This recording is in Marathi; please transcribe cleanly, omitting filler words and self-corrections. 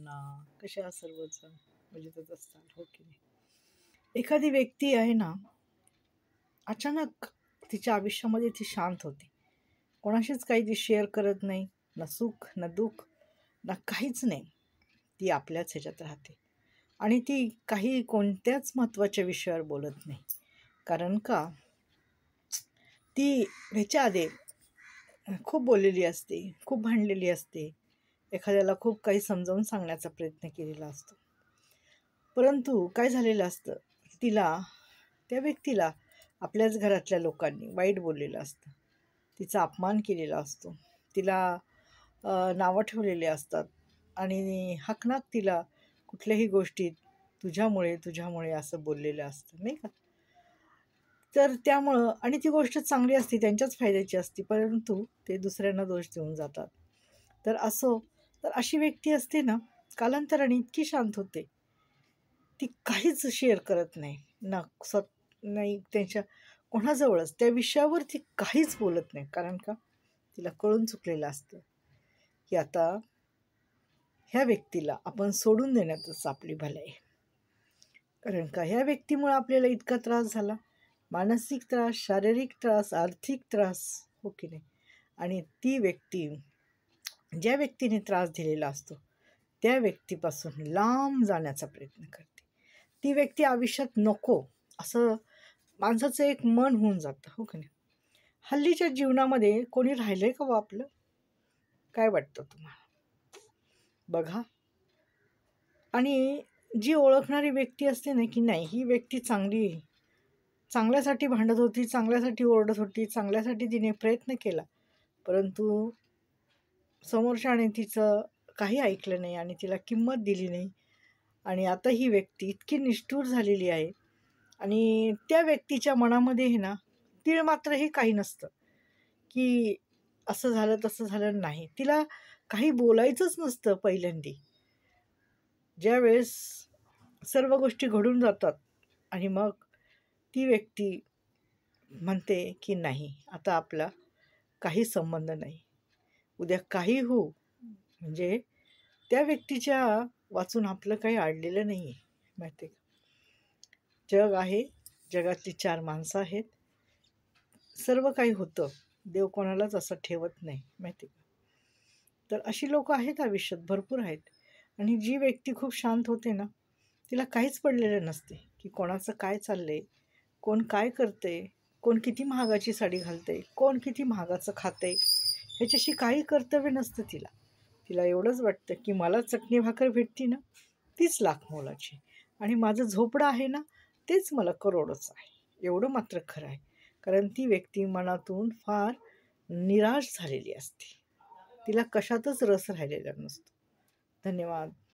सर्वांना. कशा आहात सर्वजण? मजेतच असतात, हो की नाही? एखादी व्यक्ती आहे ना, अचानक तिच्या आयुष्यामध्ये ती शांत होते. कोणाशीच काही ती शेअर करत नाही. ना सुख, ना दुःख, ना काहीच नाही. ती आपल्याच ह्याच्यात राहते आणि ती काही कोणत्याच महत्त्वाच्या विषयावर बोलत नाही. कारण का ती ह्याच्या आधी खूप बोललेली असते, खूप भांडलेली असते. एखाद्याला खूप काही समजावून सांगण्याचा प्रयत्न केलेला असतो. परंतु काय झालेलं असतं, तिला त्या व्यक्तीला आपल्याच घरातल्या लोकांनी वाईट बोललेलं असतं. तिचा अपमान केलेला असतो. तिला नावं ठेवलेली असतात आणि हाकनाक तिला कुठल्याही गोष्टीत तुझ्यामुळे, तुझ्यामुळे असं बोललेलं असतं, नाही का? तर त्यामुळं आणि ती गोष्ट चांगली असते, त्यांच्याच फायद्याची असते, परंतु ते दुसऱ्यांना दोष देऊन जातात. तर तर अशी व्यक्ती असते ना, कालांतराने इतकी शांत होते, ती काहीच शेअर करत नाही. ना नाही त्यांच्या कोणाजवळच त्या विषयावर ती काहीच बोलत नाही. कारण का तिला कळून चुकलेलं असतं, की आता ह्या व्यक्तीला आपण सोडून देण्यातच आपली भलाई आहे. कारण का ह्या व्यक्तीमुळे आपल्याला इतका त्रास झाला, मानसिक त्रास, शारीरिक त्रास, आर्थिक त्रास, हो की नाही? आणि ती व्यक्ती ज्या व्यक्तीने त्रास दिलेला असतो त्या व्यक्तीपासून लांब जाण्याचा प्रयत्न करते. ती व्यक्ती आयुष्यात नको असं माणसाचं एक मन होऊन जातं, हो की नाही? हल्लीच्या जीवनामध्ये कोणी राहिलंय का हो आपलं? काय वाटतं तुम्हाला? बघा. आणि जी ओळखणारी व्यक्ती असते ना, की नाही ही व्यक्ती चांगली आहे, चांगल्यासाठी भांडत होती, चांगल्यासाठी ओरडत होती, चांगल्यासाठी तिने प्रयत्न केला, परंतु समोरच्याने तिचं काही ऐकलं नाही आणि तिला किंमत दिली नाही. आणि आता ही व्यक्ती इतकी निष्ठुर झालेली आहे आणि त्या व्यक्तीच्या मनामध्ये आहे ना, तीळ मात्रही काही नसतं, की असं झालं, तसं झालं नाही. तिला काही बोलायचंच नसतं पहिल्यांदी. ज्यावेळेस सर्व गोष्टी घडून जातात आणि मग ती व्यक्ती म्हणते, की नाही, आता आपला काही संबंध नाही. उद्या काही होऊ म्हणजे त्या व्यक्तीच्या वाचून आपलं काही अडलेलं नाही आहे, माहिती आहे का? जग आहे, जगातली 4 माणसं आहेत. सर्व काही होतं. देव कोणालाच असं ठेवत नाही, माहिती आहे का? तर अशी लोकं आहेत आयुष्यात, भरपूर आहेत. आणि जी व्यक्ती खूप शांत होते ना, तिला काहीच पडलेलं नसते, की कोणाचं काय चाललंय, कोण काय करतंय, कोण किती महागाची साडी घालतंय, कोण किती महागाचं खातंय, ह्याच्याशी काही कर्तव्य नसतं तिला. तिला एवढंच वाटतं, की मला चटणी भाकर भेटती ना, तीच लाख मोलाची आणि माझं झोपडं आहे ना, तेच मला करोडोचं आहे. एवढं मात्र खरं आहे. कारण ती व्यक्ती मनातून फार निराश झालेली असते. तिला कशातच रस राहिलेला नसतो. धन्यवाद.